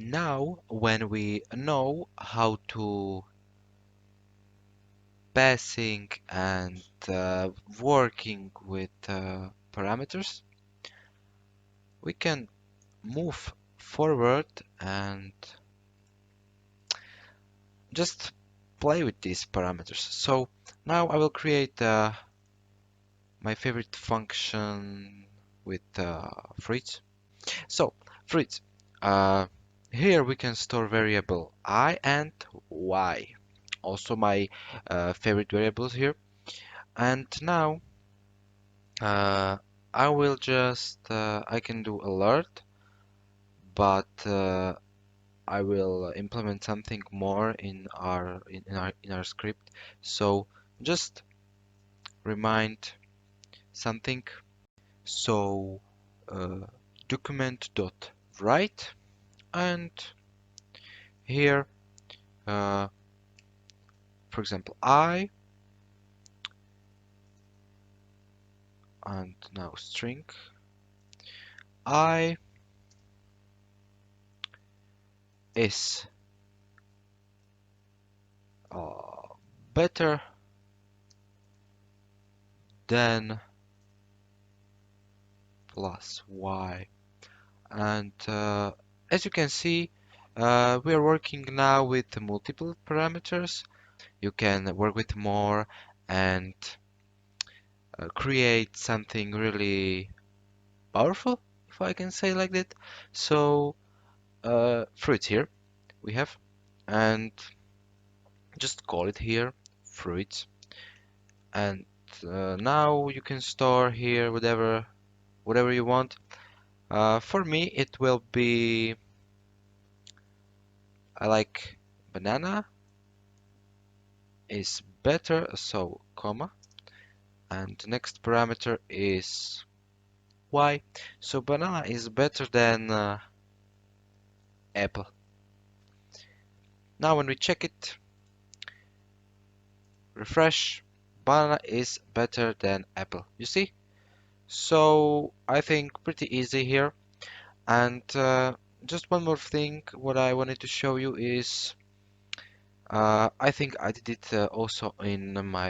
Now, when we know how to passing and working with parameters, we can move forward and just play with these parameters. So now I will create my favorite function with fruits. So fruits. Uh, Here we can store variable I and y. Also my favorite variables here. And now I will just I can do alert, but I will implement something more in our script. So just remind something. So document dot write, and here for example I, and now string I is uh, better than plus y. And as you can see, we are working now with multiple parameters. You can work with more and create something really powerful, if I can say like that. So fruits here we have, and just call it here fruits. And now you can store here whatever you want. For me, it will be I like banana is better, so comma, and the next parameter is y. So banana is better than apple. Now when we check it, refresh, banana is better than apple. You see? So I think pretty easy here. And just one more thing, what I wanted to show you is I think I did it also in my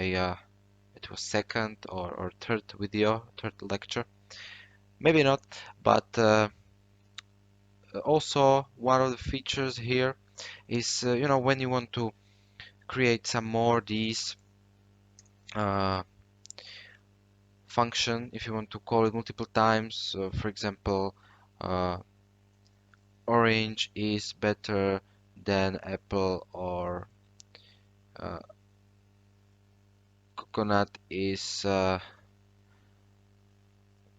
it was second or third video, third lecture. Maybe not, but also one of the features here is when you want to create some more these uh, function, if you want to call it multiple times, for example, uh, orange is better than apple, or uh, coconut is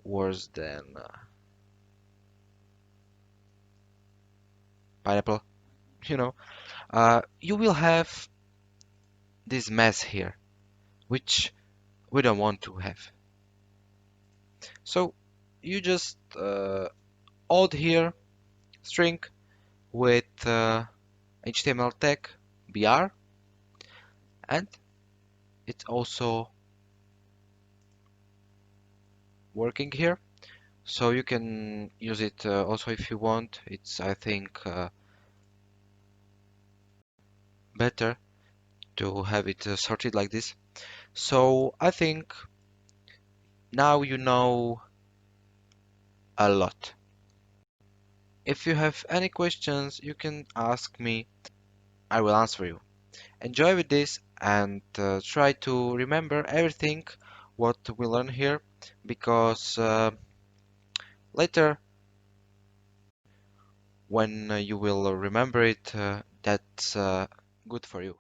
worse than pineapple, you know, you will have this mess here, which we don't want to have. So you just add here string with HTML tag br, and it's also working here. So you can use it also if you want. It's, I think, better to have it sorted like this. So I think now you know a lot. If you have any questions, you can ask me. I will answer you. Enjoy with this and try to remember everything what we learn here, because later when you will remember it, that's good for you.